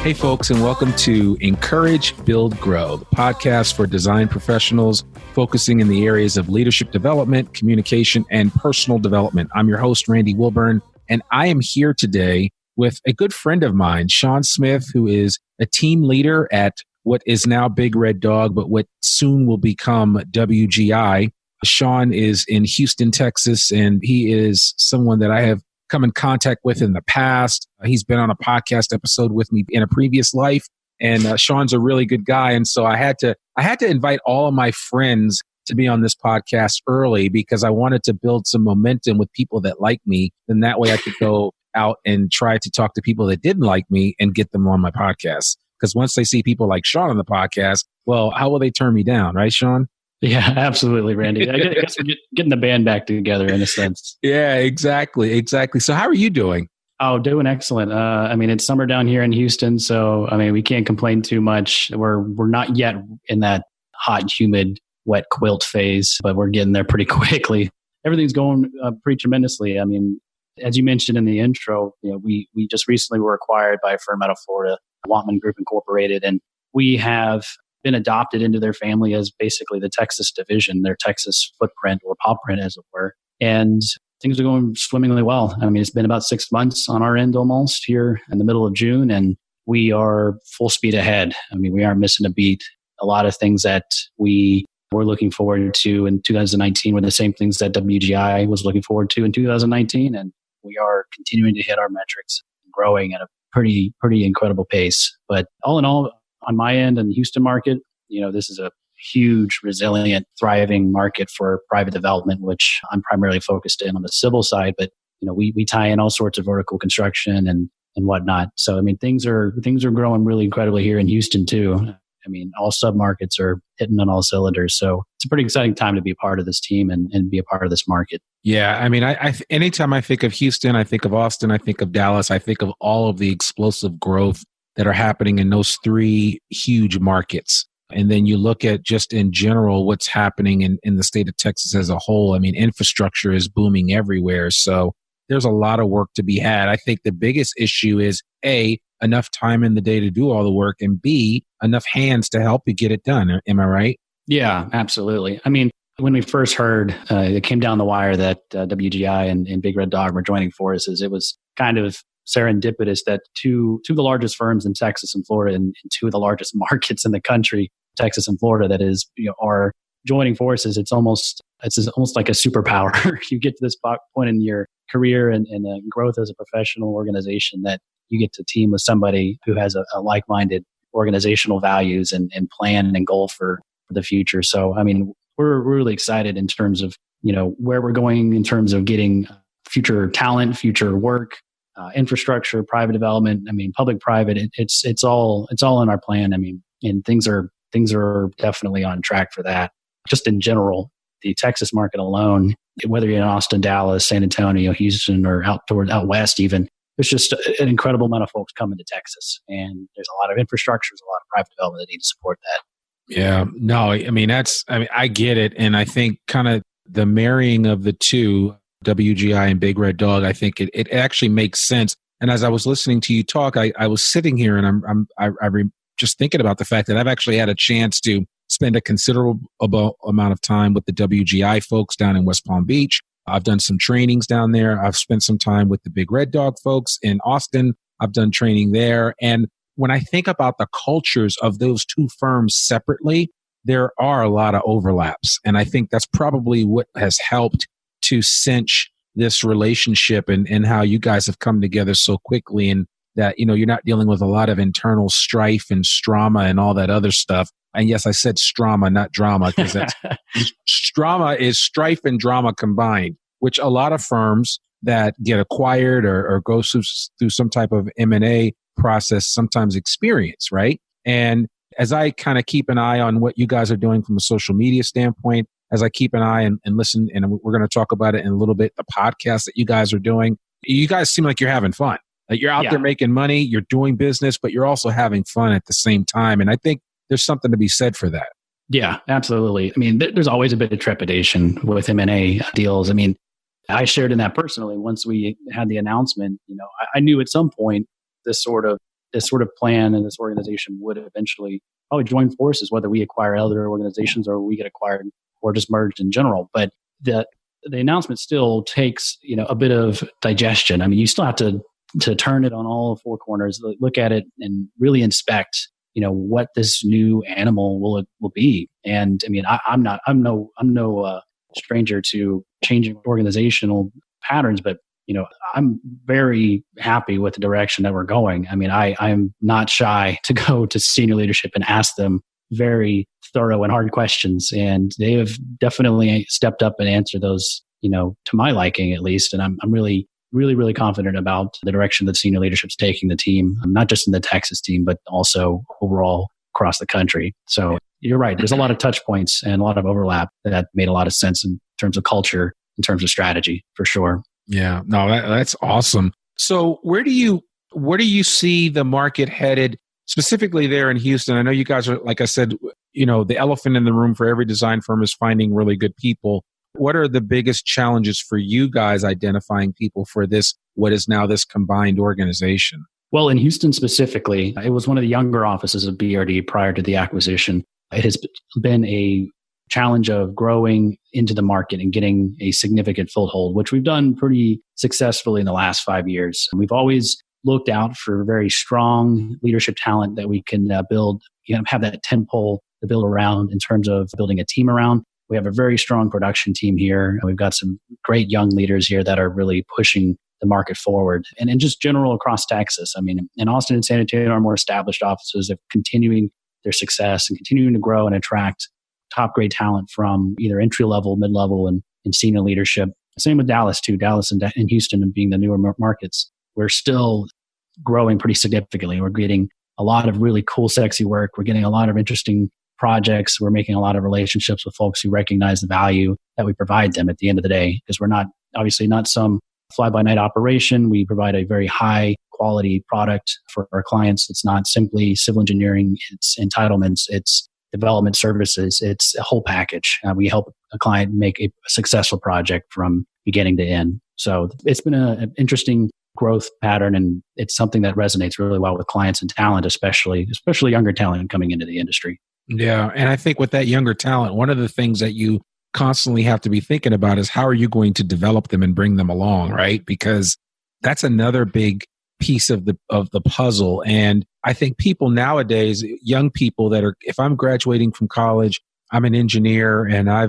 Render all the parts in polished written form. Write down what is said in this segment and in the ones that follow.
Hey, folks, and welcome to Encourage, Build, Grow, the podcast for design professionals focusing in the areas of leadership development, communication, and personal development. I'm your host, Randy Wilburn, and I am here today with a good friend of mine, Shaun Smith, who is a team leader at what is now Big Red Dog, but what soon will become WGI. Shaun is in Houston, Texas, and he is someone that I have come in contact with in the past. He's been on a podcast episode with me in a previous life, and Shaun's a really good guy. And so I had to invite all of my friends to be on this podcast early because I wanted to build some momentum with people that like me. And that way I could go out and try to talk to people that didn't like me and get them on my podcast. Because once they see people like Shaun on the podcast, well, how will they turn me down? Right, Shaun? Yeah, absolutely, Randy. I guess we're getting the band back together in a sense. Yeah, exactly. So how are you doing? Oh, doing excellent. It's summer down here in Houston, so we can't complain too much. We're not yet in that hot, humid, wet quilt phase, but we're getting there pretty quickly. Everything's going pretty tremendously. As you mentioned in the intro, we just recently were acquired by a firm out of Florida, Wattman Group Incorporated, and we have been adopted into their family as basically the Texas division, their Texas footprint or paw print, as it were. And things are going swimmingly well. It's been about 6 months on our end almost here in the middle of June, and we are full speed ahead. We aren't missing a beat. A lot of things that we were looking forward to in 2019 were the same things that WGI was looking forward to in 2019. And we are continuing to hit our metrics, growing at a pretty incredible pace. But all in all, on my end in the Houston market, this is a huge, resilient, thriving market for private development, which I'm primarily focused in on the civil side. But we tie in all sorts of vertical construction and whatnot. So things are growing really incredibly here in Houston too. All submarkets are hitting on all cylinders. So it's a pretty exciting time to be a part of this team and be a part of this market. Yeah, anytime I think of Houston, I think of Austin, I think of Dallas, I think of all of the explosive growth that are happening in those three huge markets. And then you look at just in general what's happening in the state of Texas as a whole. Infrastructure is booming everywhere. So there's a lot of work to be had. I think the biggest issue is A, enough time in the day to do all the work, and B, enough hands to help you get it done. Am I right? Yeah, absolutely. When we first heard, it came down the wire that WGI and Big Red Dog were joining forces, it was kind of serendipitous that two of the largest firms in Texas and Florida and two of the largest markets in the country, Texas and Florida, that is, are joining forces. It's almost like a superpower. You get to this point in your career and growth as a professional organization that you get to team with somebody who has a like-minded organizational values and plan and goal for the future. So, we're really excited in terms of, where we're going in terms of getting future talent, future work, infrastructure, private development. Public-private. It's all in our plan. And things are definitely on track for that. Just in general, the Texas market alone, whether you're in Austin, Dallas, San Antonio, Houston, or out west even, there's just an incredible amount of folks coming to Texas, and there's a lot of infrastructure, there's a lot of private development that need to support that. Yeah, no, I get it, and I think kind of the marrying of the two, WGI and Big Red Dog, I think it actually makes sense. And as I was listening to you talk, I was sitting here and I'm just thinking about the fact that I've actually had a chance to spend a considerable amount of time with the WGI folks down in West Palm Beach. I've done some trainings down there. I've spent some time with the Big Red Dog folks in Austin. I've done training there. And when I think about the cultures of those two firms separately, there are a lot of overlaps. And I think that's probably what has helped to cinch this relationship and how you guys have come together so quickly, and that, you're not dealing with a lot of internal strife and strama and all that other stuff. And yes, I said strama, not drama, because that's strama is strife and drama combined, which a lot of firms that get acquired or go through some type of M&A process sometimes experience, right? And as I kind of keep an eye on what you guys are doing from a social media standpoint, as I keep an eye and listen, and we're going to talk about it in a little bit, the podcast that you guys are doing, you guys seem like you're having fun. Like you're out there making money, you're doing business, but you're also having fun at the same time. And I think there's something to be said for that. Yeah, absolutely. There's always a bit of trepidation with M&A deals. I shared in that personally once we had the announcement. I knew at some point this sort of this sort of plan and this organization would eventually probably join forces, whether we acquire other organizations or we get acquired or just merged in general. But the announcement still takes, a bit of digestion. I mean, you still have to turn it on all four corners, look at it and really inspect, what this new animal will be. And I mean, I'm no stranger to changing organizational patterns, but I'm very happy with the direction that we're going. I mean, I'm not shy to go to senior leadership and ask them very thorough and hard questions. And they have definitely stepped up and answered those, to my liking at least. And I'm really, really, really confident about the direction that senior leadership's taking the team, not just in the Texas team, but also overall across the country. So you're right. There's a lot of touch points and a lot of overlap that made a lot of sense in terms of culture, in terms of strategy, for sure. Yeah, no, that's awesome. So where do you see the market headed specifically there in Houston? I know you guys are, like I said, the elephant in the room for every design firm is finding really good people. What are the biggest challenges for you guys identifying people for this, what is now this combined organization? Well, in Houston specifically, it was one of the younger offices of BRD prior to the acquisition. It has been a challenge of growing into the market and getting a significant foothold, which we've done pretty successfully in the last 5 years. We've always looked out for very strong leadership talent that we can build, have that tentpole to build around in terms of building a team around. We have a very strong production team here. We've got some great young leaders here that are really pushing the market forward. And just general across Texas. I mean, in Austin and San Antonio are more established offices of continuing their success and continuing to grow and attract top grade talent from either entry level, mid level, and senior leadership. Same with Dallas too. Dallas and Houston and being the newer markets. We're still growing pretty significantly. We're getting a lot of really cool, sexy work. We're getting a lot of interesting projects. We're making a lot of relationships with folks who recognize the value that we provide them at the end of the day, because we're obviously not some fly-by-night operation. We provide a very high quality product for our clients. It's not simply civil engineering, it's entitlements, it's development services, it's a whole package. We help a client make a successful project from beginning to end. So it's been an interesting growth pattern, and it's something that resonates really well with clients and talent, especially younger talent coming into the industry. Yeah. And I think with that younger talent, one of the things that you constantly have to be thinking about is how are you going to develop them and bring them along, right? Because that's another big piece of the puzzle. And I think people nowadays, young people that are, if I'm graduating from college, I'm an engineer and I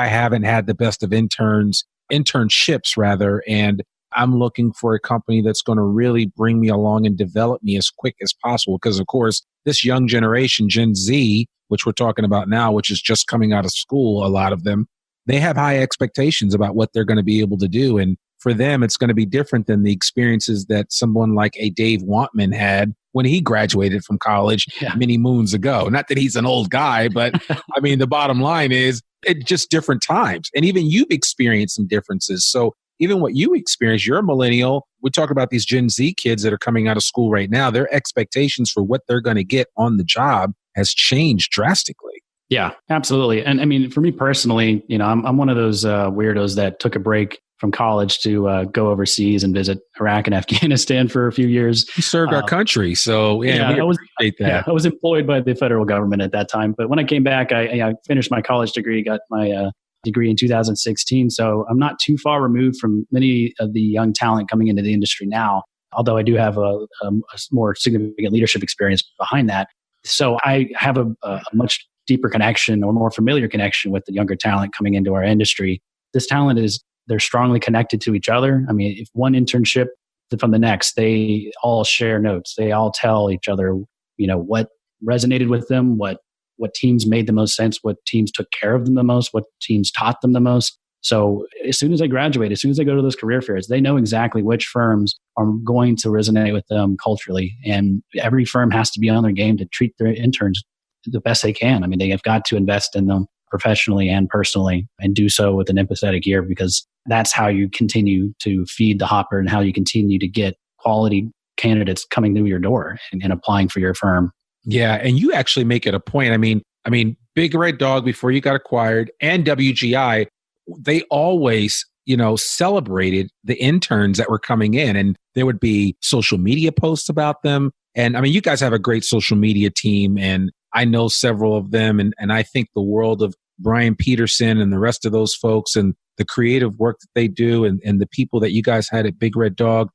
haven't had the best of internships rather, and I'm looking for a company that's going to really bring me along and develop me as quick as possible. Because of course, this young generation, Gen Z, which we're talking about now, which is just coming out of school, a lot of them, they have high expectations about what they're going to be able to do. And for them, it's going to be different than the experiences that someone like a Dave Wantman had when he graduated from college many moons ago. Not that he's an old guy, but I mean, the bottom line is it's just different times. And even you've experienced some differences. So even what you experience, you're a millennial. We talk about these Gen Z kids that are coming out of school right now. Their expectations for what they're going to get on the job has changed drastically. Yeah, absolutely. And I mean, for me personally, I'm one of those weirdos that took a break from college to go overseas and visit Iraq and Afghanistan for a few years. You served our country. So we appreciate that. Yeah, I was employed by the federal government at that time. But when I came back, I finished my college degree, got my degree in 2016. So I'm not too far removed from many of the young talent coming into the industry now, although I do have a more significant leadership experience behind that. So I have a much deeper connection or more familiar connection with the younger talent coming into our industry. This talent they're strongly connected to each other. I mean, if one internship from the next, they all share notes. They all tell each other, what resonated with them, what teams made the most sense, what teams took care of them the most, what teams taught them the most. So as soon as they graduate, as soon as they go to those career fairs, they know exactly which firms are going to resonate with them culturally. And every firm has to be on their game to treat their interns the best they can. I mean, they have got to invest in them professionally and personally and do so with an empathetic ear, because that's how you continue to feed the hopper and how you continue to get quality candidates coming through your door and applying for your firm. Yeah. And you actually make it a point. I mean, Big Red Dog, before you got acquired, and WGI, they always, celebrated the interns that were coming in, and there would be social media posts about them. And I mean, you guys have a great social media team, and I know several of them. And I think the world of Brian Peterson and the rest of those folks and the creative work that they do and the people that you guys had at Big Red Dog.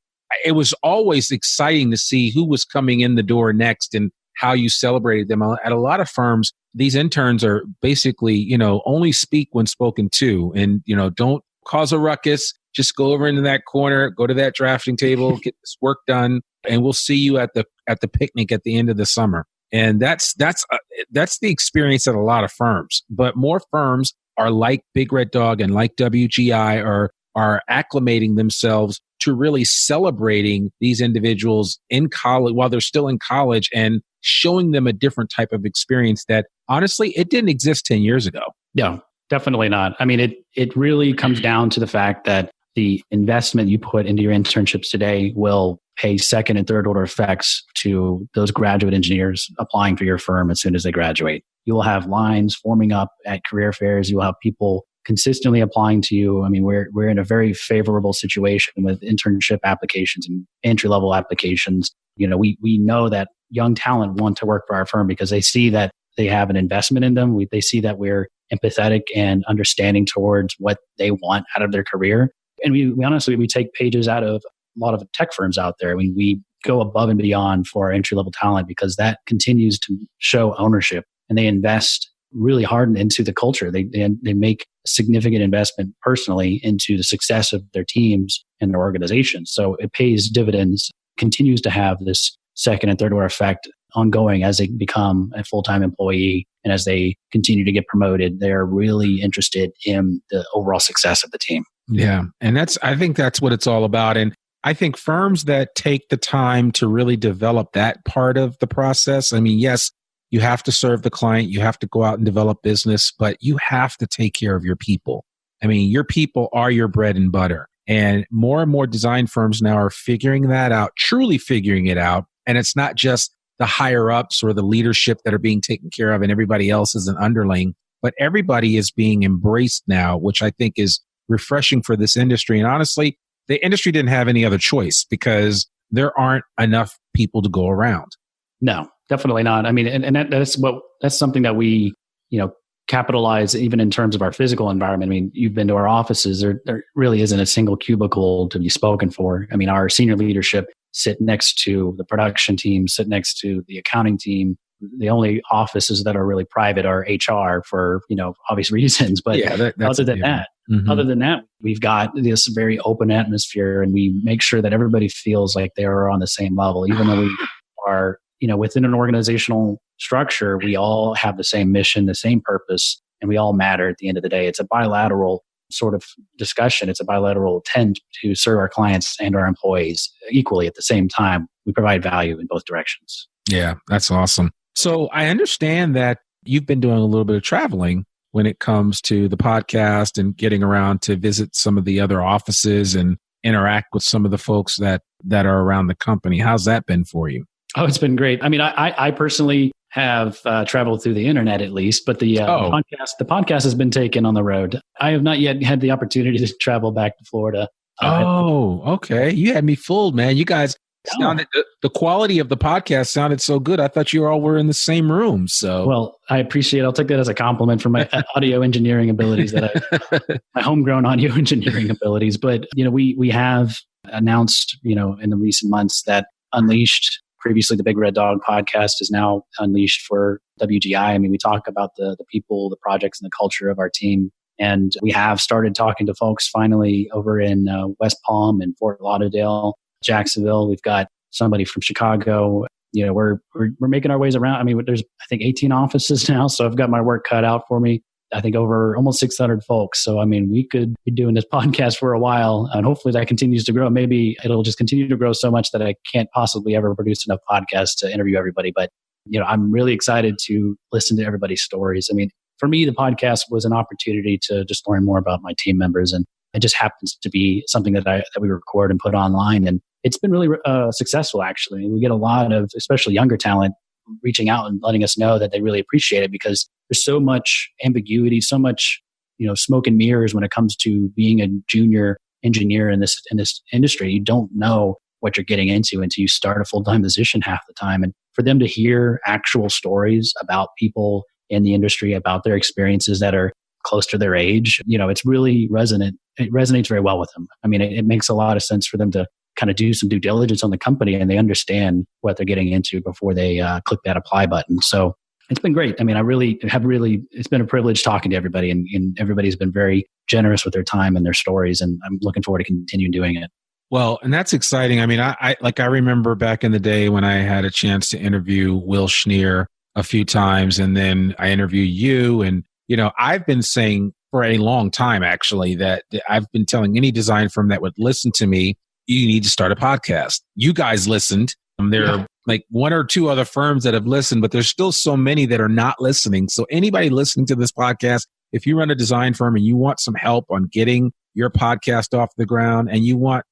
It was always exciting to see who was coming in the door next and how you celebrated them. At a lot of firms, these interns are basically, only speak when spoken to, and, don't cause a ruckus. Just go over into that corner, go to that drafting table, get this work done, and we'll see you at the picnic at the end of the summer. And that's the experience at a lot of firms. But more firms are like Big Red Dog and like WGI are acclimating themselves to really celebrating these individuals in college while they're still in college and showing them a different type of experience that honestly, it didn't exist 10 years ago. No, definitely not. I mean, it really comes down to the fact that the investment you put into your internships today will pay second and third order effects to those graduate engineers applying for your firm as soon as they graduate. You will have lines forming up at career fairs. You will have people consistently applying to you. I mean, we're in a very favorable situation with internship applications and entry-level applications. We know that young talent want to work for our firm because they see that they have an investment in them. They see that we're empathetic and understanding towards what they want out of their career. And we honestly, we take pages out of a lot of tech firms out there. I mean, we go above and beyond for our entry-level talent because that continues to show ownership, and they invest really hard into the culture. They make a significant investment personally into the success of their teams and their organizations. So it pays dividends, continues to have this second and third order effect ongoing as they become a full-time employee. And as they continue to get promoted, they're really interested in the overall success of the team. Yeah. And I think that's what it's all about. And I think firms that take the time to really develop that part of the process, I mean, yes, you have to serve the client, you have to go out and develop business, but you have to take care of your people. I mean, your people are your bread and butter. And more design firms now are figuring that out, truly figuring it out. And it's not just the higher ups or the leadership that are being taken care of and everybody else is an underling, but everybody is being embraced now, which I think is refreshing for this industry. And honestly, the industry didn't have any other choice because there aren't enough people to go around. No, definitely not. I mean, and that's something that we, capitalize even in terms of our physical environment. I mean, you've been to our offices. There really isn't a single cubicle to be spoken for. I mean, our senior leadership sit next to the production team, sit next to the accounting team. The only offices that are really private are HR for, obvious reasons. But other than that, we've got this very open atmosphere, and we make sure that everybody feels like they are on the same level, even though we are, within an organizational structure, we all have the same mission, the same purpose, and we all matter at the end of the day. It's a bilateral sort of discussion. It's a bilateral intent to serve our clients and our employees equally at the same time. We provide value in both directions. Yeah, that's awesome. So I understand that you've been doing a little bit of traveling when it comes to the podcast and getting around to visit some of the other offices and interact with some of the folks that are around the company. How's that been for you? Oh, it's been great. I mean, I personally have traveled through the internet at least, but the podcast has been taken on the road. I have not yet had the opportunity to travel back to Florida. Okay. You had me fooled, man. You guys sounded, the quality of the podcast sounded so good. I thought you all were in the same room. So, well, I appreciate it. I'll take that as a compliment for my audio engineering abilities, my homegrown audio engineering abilities. But, we have announced, in the recent months that Unleashed, previously the Big Red Dog podcast, is now Unleashed for WGI. I mean, we talk about the people, the projects, and the culture of our team. And we have started talking to folks finally over in West Palm and Fort Lauderdale, Jacksonville. We've got somebody from Chicago. We're making our ways around. I mean, there's, I think, 18 offices now. So I've got my work cut out for me. I think over almost 600 folks. So, I mean, we could be doing this podcast for a while, and hopefully that continues to grow. Maybe it'll just continue to grow so much that I can't possibly ever produce enough podcasts to interview everybody. But, I'm really excited to listen to everybody's stories. I mean, for me, the podcast was an opportunity to just learn more about my team members. And it just happens to be something that we record and put online. And it's been really successful, actually. We get a lot of, especially younger talent, reaching out and letting us know that they really appreciate it, because there's so much ambiguity, so much, smoke and mirrors when it comes to being a junior engineer in this industry. You don't know what you're getting into until you start a full-time position half the time. And for them to hear actual stories about people in the industry, about their experiences that are close to their age, it's really resonant. It resonates very well with them. I mean, it makes a lot of sense for them to kind of do some due diligence on the company, and they understand what they're getting into before they click that apply button. So it's been great. I mean, it's been a privilege talking to everybody, and everybody's been very generous with their time and their stories, and I'm looking forward to continuing doing it. Well, and that's exciting. I mean, I remember back in the day when I had a chance to interview Will Schneer a few times, and then I interviewed you. And, I've been saying for a long time, actually, that I've been telling any design firm that would listen to me, you need to start a podcast. You guys listened. There are like one or two other firms that have listened, but there's still so many that are not listening. So anybody listening to this podcast, if you run a design firm and you want some help on getting your podcast off the ground, and you want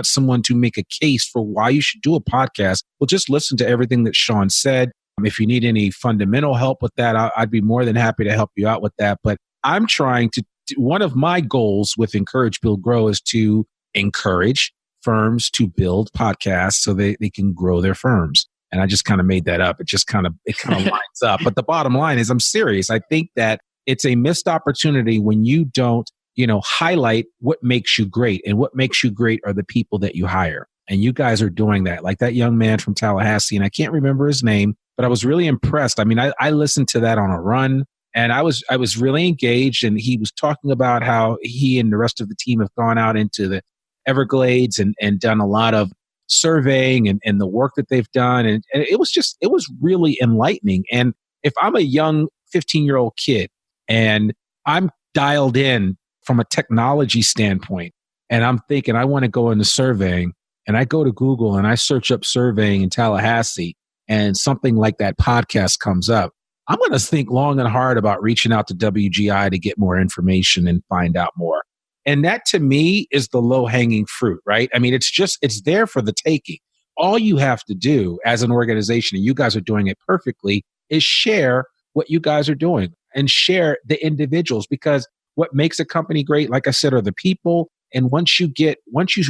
someone to make a case for why you should do a podcast, well, just listen to everything that Shaun said. If you need any fundamental help with that, I'd be more than happy to help you out with that. But I'm trying to one of my goals with Encourage, Build, Grow is to encourage firms to build podcasts so they can grow their firms. And I just kind of made that up. It kind of lines up. But the bottom line is, I'm serious. I think that it's a missed opportunity when you don't, highlight what makes you great. And what makes you great are the people that you hire. And you guys are doing that. Like that young man from Tallahassee, and I can't remember his name, but I was really impressed. I mean, I listened to that on a run, and I was really engaged. And he was talking about how he and the rest of the team have gone out into the Everglades and done a lot of surveying and the work that they've done. And it was really enlightening. And if I'm a young 15-year-old kid and I'm dialed in from a technology standpoint, and I'm thinking I want to go into surveying, and I go to Google and I search up surveying in Tallahassee, and something like that podcast comes up, I'm going to think long and hard about reaching out to WGI to get more information and find out more. And that to me is the low hanging fruit, right? I mean, it's there for the taking. All you have to do as an organization, and you guys are doing it perfectly, is share what you guys are doing and share the individuals, because what makes a company great, like I said, are the people. And once you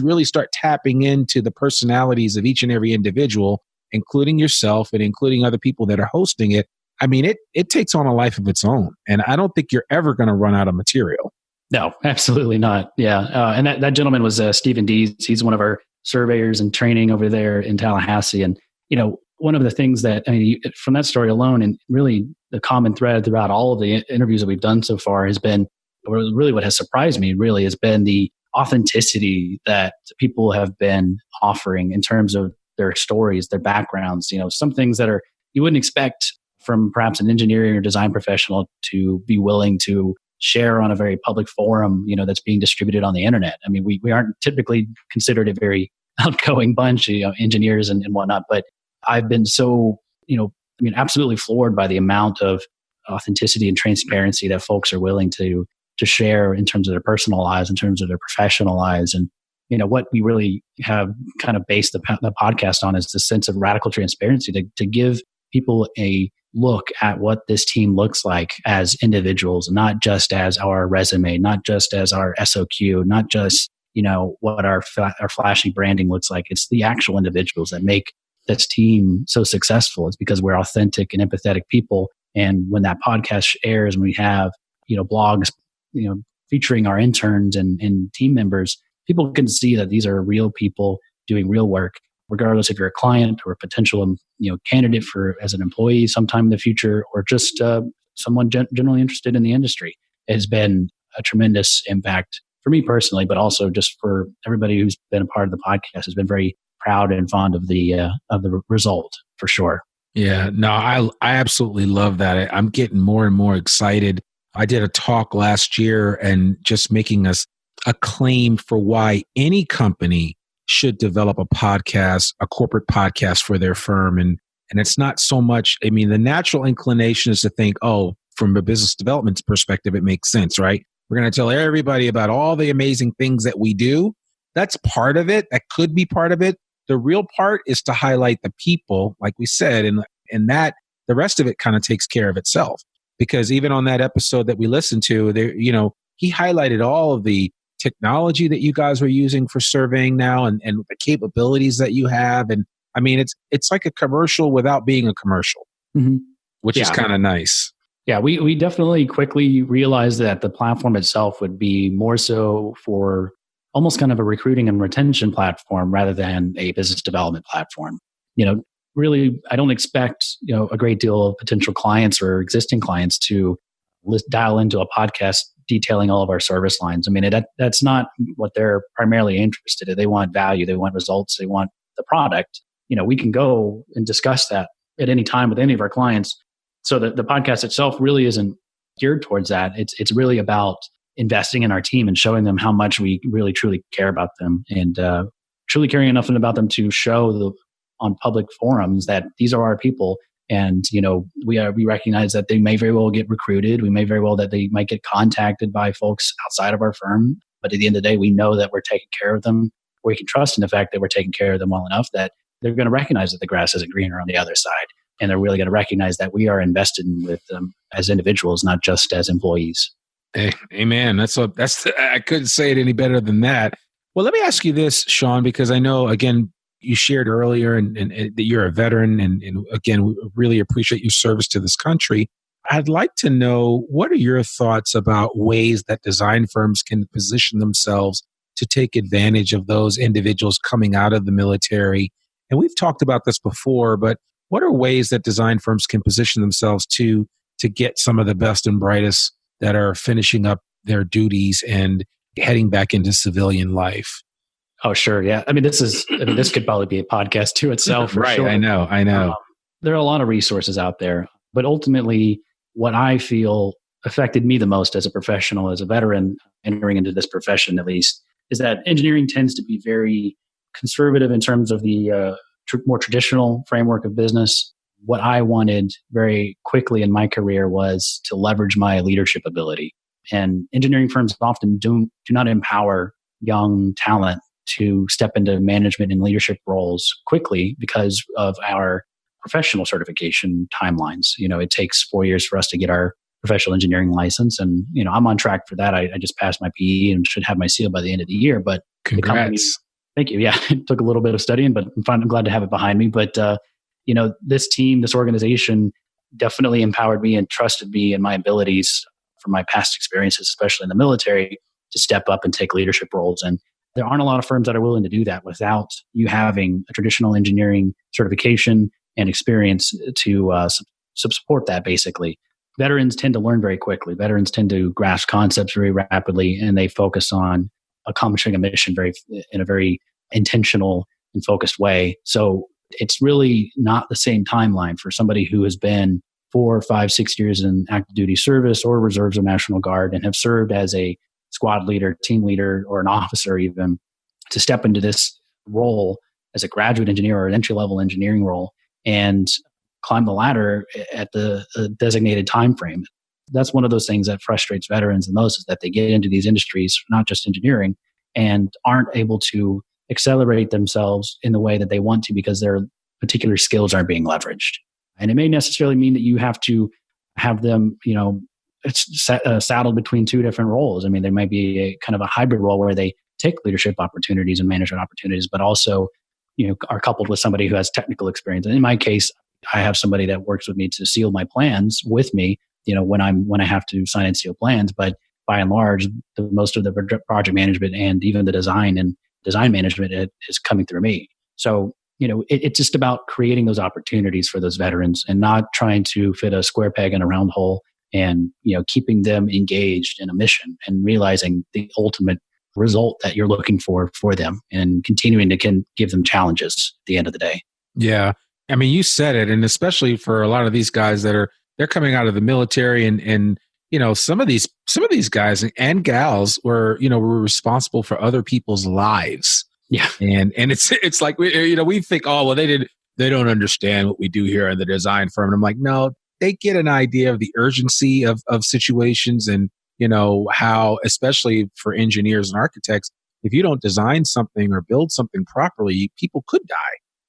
really start tapping into the personalities of each and every individual, including yourself and including other people that are hosting it, I mean, it takes on a life of its own. And I don't think you're ever going to run out of material. No, absolutely not. Yeah. And that gentleman was Stephen Dees. He's one of our surveyors and training over there in Tallahassee. And, one of the things that, from that story alone, and really the common thread throughout all of the interviews that we've done so far has been, really what has surprised me really has been the authenticity that people have been offering in terms of their stories, their backgrounds, some things that you wouldn't expect from perhaps an engineering or design professional to be willing to share on a very public forum, that's being distributed on the internet. I mean, we aren't typically considered a very outgoing bunch, engineers and whatnot, but I've been so, absolutely floored by the amount of authenticity and transparency that folks are willing to share in terms of their personal lives, in terms of their professional lives. And, what we really have kind of based the podcast on is the sense of radical transparency to give people a look at what this team looks like as individuals, not just as our resume, not just as our SOQ, not just, what our flashy branding looks like. It's the actual individuals that make this team so successful. It's because we're authentic and empathetic people. And when that podcast airs and we have, blogs, featuring our interns and team members, people can see that these are real people doing real work, regardless if you're a client or a potential, candidate for as an employee sometime in the future, or just someone generally interested in the industry. It has been a tremendous impact for me personally, but also just for everybody who's been a part of the podcast has been very proud and fond of the result for sure. Yeah, no, I absolutely love that. I'm getting more and more excited. I did a talk last year and just making us a claim for why any company should develop a podcast, a corporate podcast for their firm. And it's not so much, the natural inclination is to think, from a business development perspective, it makes sense, right? We're going to tell everybody about all the amazing things that we do. That's part of it. That could be part of it. The real part is to highlight the people, like we said, and that the rest of it kind of takes care of itself. Because even on that episode that we listened to, there, he highlighted all of the technology that you guys are using for surveying now and the capabilities that you have. And I mean, it's like a commercial without being a commercial, Mm-hmm. which is kind of nice. Yeah, we definitely quickly realized that the platform itself would be more so for almost kind of a recruiting and retention platform rather than a business development platform. Really, I don't expect, a great deal of potential clients or existing clients to dial into a podcast detailing all of our service lines. I mean, that's not what they're primarily interested in. They want value, they want results, they want the product. We can go and discuss that at any time with any of our clients. So the podcast itself really isn't geared towards that. It's really about investing in our team and showing them how much we really truly care about them, and truly caring enough about them to show on public forums that these are our people. And we recognize that they may very well get recruited. We may very well that they might get contacted by folks outside of our firm. But at the end of the day, we know that we're taking care of them. We can trust in the fact that we're taking care of them well enough that they're going to recognize that the grass isn't greener on the other side. And they're really going to recognize that we are invested with them as individuals, not just as employees. Hey, amen. I couldn't say it any better than that. Well, let me ask you this, Shaun, because I know, again, you shared earlier and that you're a veteran. And again, we really appreciate your service to this country. I'd like to know, what are your thoughts about ways that design firms can position themselves to take advantage of those individuals coming out of the military? And we've talked about this before, but what are ways that design firms can position themselves to get some of the best and brightest that are finishing up their duties and heading back into civilian life? Oh, sure. Yeah. This could probably be a podcast to itself. For right. Sure. I know. There are a lot of resources out there, but ultimately what I feel affected me the most as a professional, as a veteran entering into this profession, at least, is that engineering tends to be very conservative in terms of the more traditional framework of business. What I wanted very quickly in my career was to leverage my leadership ability. And engineering firms often do not empower young talent to step into management and leadership roles quickly because of our professional certification timelines. It takes 4 years for us to get our professional engineering license. And, I'm on track for that. I just passed my PE and should have my seal by the end of the year. But congrats. Thank you. Yeah, it took a little bit of studying, but I'm glad to have it behind me. But, this team, this organization definitely empowered me and trusted me and my abilities from my past experiences, especially in the military, to step up and take leadership roles. And there aren't a lot of firms that are willing to do that without you having a traditional engineering certification and experience to support that, basically. Veterans tend to learn very quickly. Veterans tend to grasp concepts very rapidly, and they focus on accomplishing a mission in a very intentional and focused way. So it's really not the same timeline for somebody who has been 4, 5, 6 years in active duty service or reserves or National Guard and have served as a squad leader, team leader, or an officer even, to step into this role as a graduate engineer or an entry-level engineering role and climb the ladder at the designated time frame. That's one of those things that frustrates veterans the most, is that they get into these industries, not just engineering, and aren't able to accelerate themselves in the way that they want to because their particular skills aren't being leveraged. And it may necessarily mean that you have to have them, saddled between two different roles. I mean, there might be a kind of a hybrid role where they take leadership opportunities and management opportunities, but also, are coupled with somebody who has technical experience. And in my case, I have somebody that works with me to seal my plans with me, when I have to sign and seal plans. But by and large, most of the project management and even the design and design management is coming through me. So, it's just about creating those opportunities for those veterans and not trying to fit a square peg in a round hole, and, keeping them engaged in a mission and realizing the ultimate result that you're looking for them, and continuing to give them challenges at the end of the day. Yeah. I mean, you said it, and especially for a lot of these guys they're coming out of the military, and some of these guys and gals were responsible for other people's lives. Yeah. And it's like, we think, oh, well, they don't understand what we do here in the design firm. And I'm like, no, they get an idea of the urgency of situations, and how, especially for engineers and architects, if you don't design something or build something properly, people could die.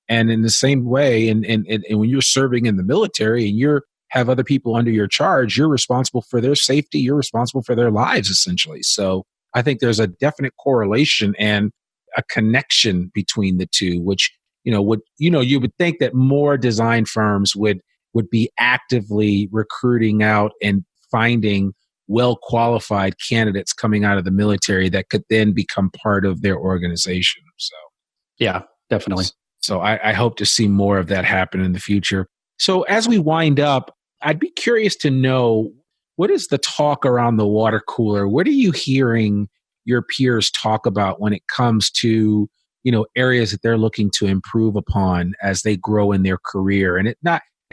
And in the same way, and when you're serving in the military and you have other people under your charge, you're responsible for their safety. You're responsible for their lives, essentially. So I think there's a definite correlation and a connection between the two, which, you would think that more design firms would be actively recruiting out and finding well qualified candidates coming out of the military that could then become part of their organization. So, yeah, definitely. So I hope to see more of that happen in the future. So as we wind up, I'd be curious to know, what is the talk around the water cooler? What are you hearing your peers talk about when it comes to, areas that they're looking to improve upon as they grow in their career? And it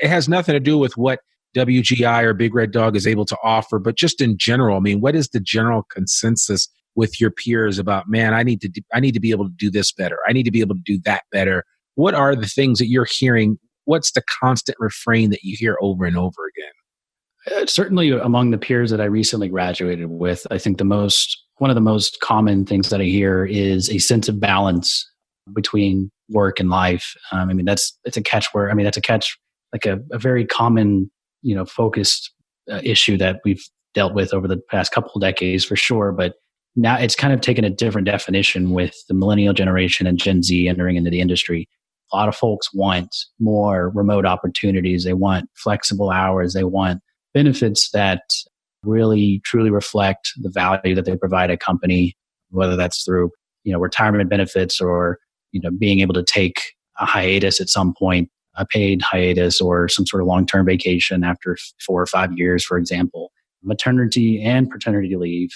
has nothing to do with what WGI or Big Red Dog is able to offer, but just in general, I mean, what is the general consensus with your peers about, man, I need to be able to do this better. I need to be able to do that better. What are the things that you're hearing? What's the constant refrain that you hear over and over again? Certainly among the peers that I recently graduated with, I think one of the most common things that I hear is a sense of balance between work and life. It's a catchword. I mean, that's a catch, like a very common, focused issue that we've dealt with over the past couple of decades for sure. But now it's kind of taken a different definition with the millennial generation and Gen Z entering into the industry. A lot of folks want more remote opportunities. They want flexible hours. They want benefits that really truly reflect the value that they provide a company, whether that's through, retirement benefits or, being able to take a hiatus at some point, a paid hiatus or some sort of long-term vacation after 4 or 5 years, for example. Maternity and paternity leave,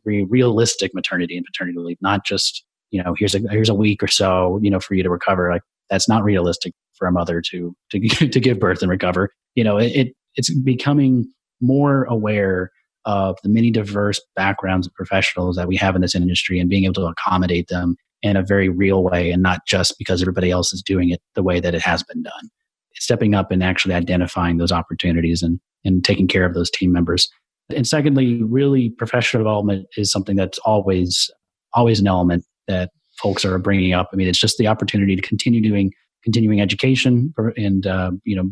realistic maternity and paternity leave, not just, here's a week or so, for you to recover. Like, that's not realistic for a mother to give birth and recover. It's becoming more aware of the many diverse backgrounds of professionals that we have in this industry and being able to accommodate them in a very real way and not just because everybody else is doing it the way that it has been done. Stepping up and actually identifying those opportunities and taking care of those team members. And secondly, really professional development is something that's always an element that folks are bringing up. I mean, it's just the opportunity to continue doing continuing education and,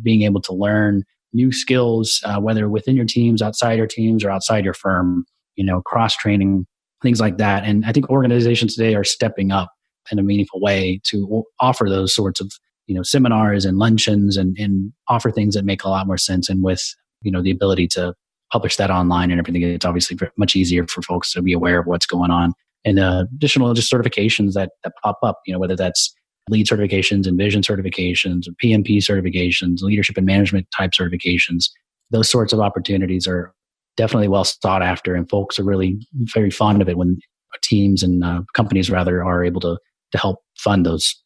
being able to learn new skills, whether within your teams, outside your teams, or outside your firm, cross-training, things like that. And I think organizations today are stepping up in a meaningful way to offer those sorts of, seminars and luncheons and offer things that make a lot more sense. And with, the ability to publish that online and everything, it's obviously much easier for folks to be aware of what's going on. And additional just certifications that pop up, whether that's lead certifications and vision certifications or PMP certifications, leadership and management type certifications. Those sorts of opportunities are definitely well sought after, and folks are really very fond of it when teams and companies rather are able to help fund those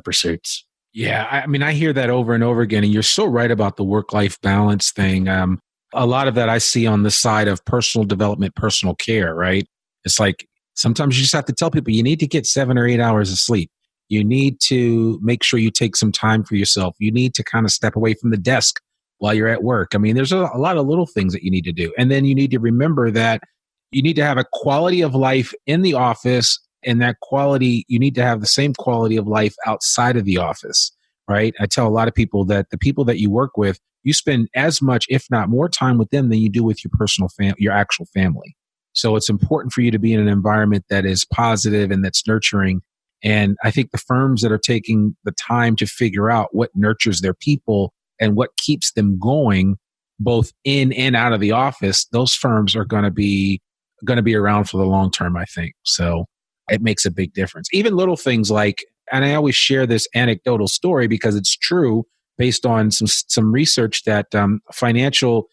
pursuits. Yeah, I mean, I hear that over and over again, and you're so right about the work-life balance thing. A lot of that I see on the side of personal development, personal care, right? It's like sometimes you just have to tell people you need to get 7 or 8 hours of sleep. You need to make sure you take some time for yourself. You need to kind of step away from the desk while you're at work. I mean, there's a lot of little things that you need to do. And then you need to remember that you need to have a quality of life in the office, and that quality, you need to have the same quality of life outside of the office, right? I tell a lot of people that the people that you work with, you spend as much, if not more time with them than you do with your personal your actual family. So it's important for you to be in an environment that is positive and that's nurturing. And I think the firms that are taking the time to figure out what nurtures their people and what keeps them going, both in and out of the office, those firms are going to be around for the long term, I think. So it makes a big difference. Even little things like, and I always share this anecdotal story because it's true based on some research that financial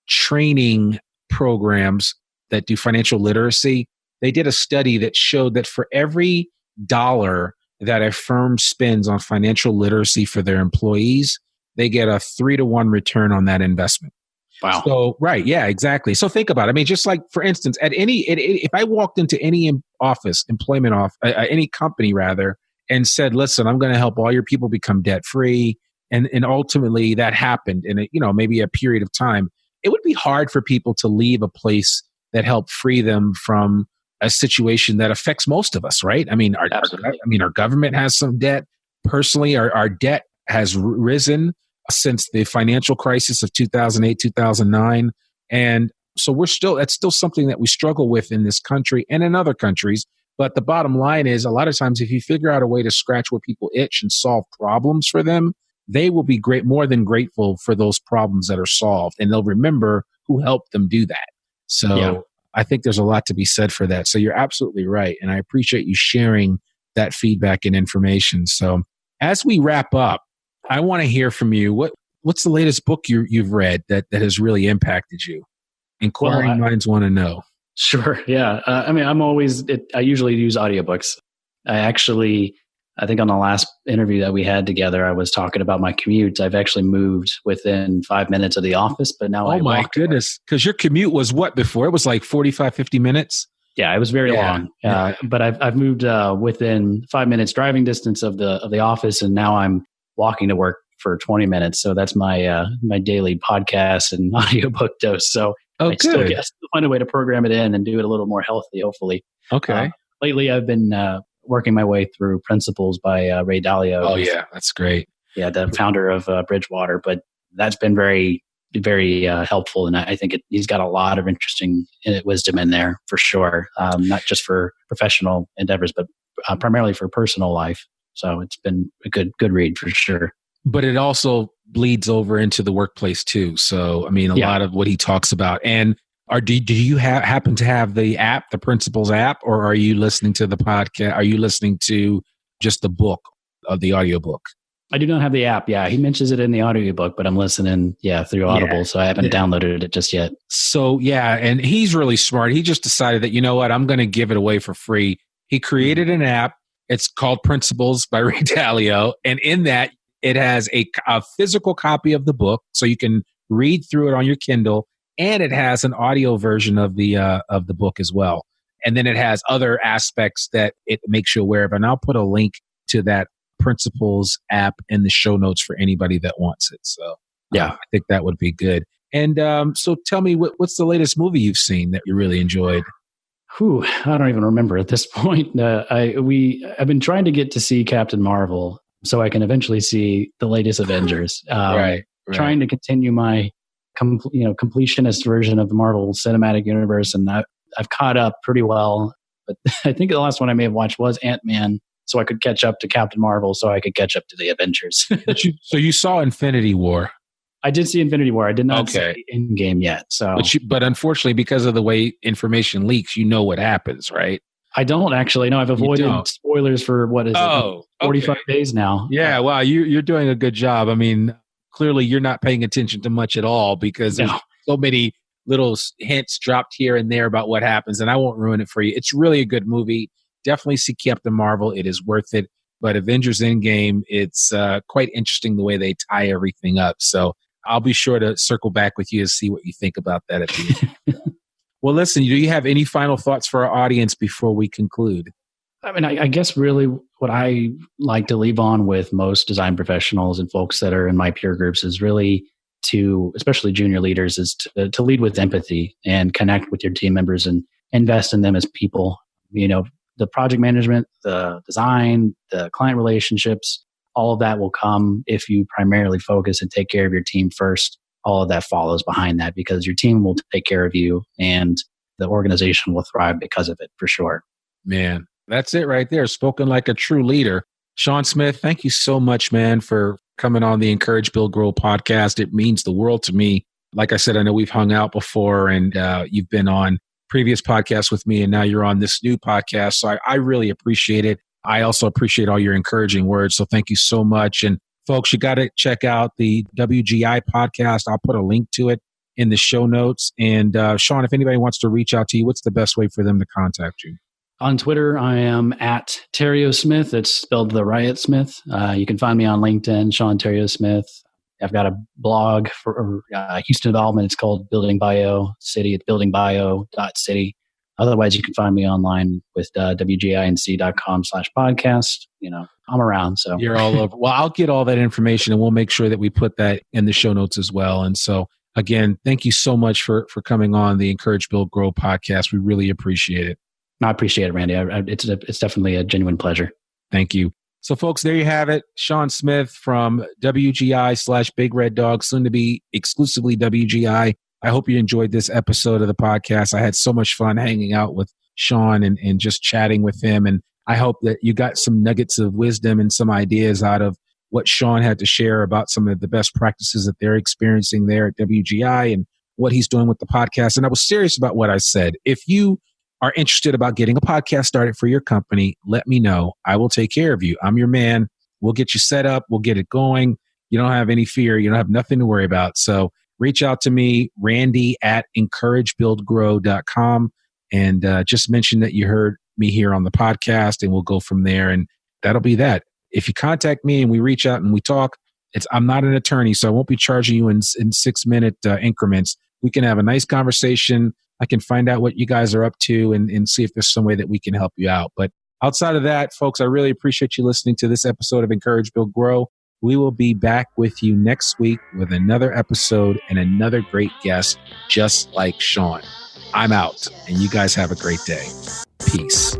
training programs that do financial literacy, they did a study that showed that for every dollar that a firm spends on financial literacy for their employees, they get a 3-to-1 return on that investment. Wow. So, right. Yeah, exactly. So think about it. I mean, just like, for instance, if I walked into any any company rather, and said, listen, I'm going to help all your people become debt free. And ultimately that happened in maybe a period of time, it would be hard for people to leave a place that helped free them from a situation that affects most of us, right? I mean, our government has some debt. Personally, our debt has risen since the financial crisis of 2008, 2009. And So that's still something that we struggle with in this country and in other countries. But the bottom line is, a lot of times, if you figure out a way to scratch where people itch and solve problems for them, they will be more than grateful for those problems that are solved. And they'll remember who helped them do that. So I think there's a lot to be said for that. So you're absolutely right. And I appreciate you sharing that feedback and information. So as we wrap up, I want to hear from you. What's the latest book you've read that has really impacted you? Inquiring minds want to know. Sure. Yeah. I usually use audiobooks. I think on the last interview that we had together, I was talking about my commute. I've actually moved within 5 minutes of the office, but now Oh my goodness. Because your commute was what before? It was like 45, 50 minutes? Yeah, it was very long. But I've moved within 5 minutes driving distance of the office, and now I'm walking to work for 20 minutes. So that's my my daily podcast and audiobook dose. So I still find a way to program it in and do it a little more healthy, hopefully. Okay. Lately, I've been working my way through Principles by Ray Dalio. Oh, yeah. That's great. Yeah, the founder of Bridgewater. But that's been very, very helpful. And I think he's got a lot of interesting wisdom in there for sure. Not just for professional endeavors, but primarily for personal life. So it's been a good read for sure. But it also bleeds over into the workplace too. So, I mean, a lot of what he talks about. And do you happen to have the app, the Principles app, or are you listening to the podcast? Are you listening to just the book, the audiobook? I do not have the app. Yeah, he mentions it in the audiobook, but I'm listening, through Audible. So I haven't downloaded it just yet. So, and he's really smart. He just decided that, you know what, I'm going to give it away for free. He created an app. It's called Principles by Ray Dalio. And in that, it has a physical copy of the book, so you can read through it on your Kindle. And it has an audio version of the book as well. And then it has other aspects that it makes you aware of. And I'll put a link to that Principles app in the show notes for anybody that wants it. So I think that would be good. And so tell me, what's the latest movie you've seen that you really enjoyed? I don't even remember at this point. I've been trying to get to see Captain Marvel so I can eventually see the latest Avengers. Right. Trying to continue my completionist version of the Marvel Cinematic Universe, and I've caught up pretty well. But I think the last one I may have watched was Ant-Man, so I could catch up to Captain Marvel, so I could catch up to the Avengers. So you saw Infinity War? I did see Infinity War. I did not see Endgame yet. So, but unfortunately, because of the way information leaks, you know what happens, right? I don't actually know. I've avoided spoilers for 45 days now. Yeah, wow, you're doing a good job. I mean, clearly you're not paying attention to much at all because there's so many little hints dropped here and there about what happens, and I won't ruin it for you. It's really a good movie. Definitely see Captain Marvel. It is worth it. But Avengers Endgame, it's quite interesting the way they tie everything up. So I'll be sure to circle back with you to see what you think about that at the end. Well, listen, do you have any final thoughts for our audience before we conclude? I mean, I guess really what I like to leave on with most design professionals and folks that are in my peer groups is really to, especially junior leaders, is to lead with empathy and connect with your team members and invest in them as people. The project management, the design, the client relationships, all of that will come if you primarily focus and take care of your team first. All of that follows behind that because your team will take care of you and the organization will thrive because of it, for sure. Man, that's it right there. Spoken like a true leader. Shaun Smith, thank you so much, man, for coming on the Encourage, Build, Grow podcast. It means the world to me. Like I said, I know we've hung out before and you've been on previous podcasts with me and now you're on this new podcast. So I really appreciate it. I also appreciate all your encouraging words. So thank you so much. And folks, you got to check out the WGI podcast. I'll put a link to it in the show notes. And Shaun, if anybody wants to reach out to you, what's the best way for them to contact you? On Twitter, I am at Terrio Smith. It's spelled the Riot Smith. You can find me on LinkedIn, Shaun Terrio Smith. I've got a blog for Houston development. It's called Building Bio City. It's buildingbio.city. Otherwise, you can find me online with wginc.com/podcast. I'm around. So you're all over. Well, I'll get all that information and we'll make sure that we put that in the show notes as well. And so again, thank you so much for coming on the Encourage, Build, Grow podcast. We really appreciate it. I appreciate it, Randy. It's definitely a genuine pleasure. Thank you. So folks, there you have it. Shaun Smith from WGI /Big Red Dog, soon to be exclusively WGI. I hope you enjoyed this episode of the podcast. I had so much fun hanging out with Shaun and just chatting with him. And I hope that you got some nuggets of wisdom and some ideas out of what Shaun had to share about some of the best practices that they're experiencing there at WGI and what he's doing with the podcast. And I was serious about what I said. If you are interested about getting a podcast started for your company, let me know. I will take care of you. I'm your man. We'll get you set up. We'll get it going. You don't have any fear. You don't have nothing to worry about. So reach out to me, randy@encouragebuildgrow.com, and just mention that you heard me here on the podcast, and we'll go from there. And that'll be that. If you contact me and we reach out and we talk, I'm not an attorney, so I won't be charging you in 6-minute increments. We can have a nice conversation. I can find out what you guys are up to and see if there's some way that we can help you out. But outside of that, folks, I really appreciate you listening to this episode of Encourage, Build, Grow. We will be back with you next week with another episode and another great guest, just like Shaun. I'm out, and you guys have a great day. Peace.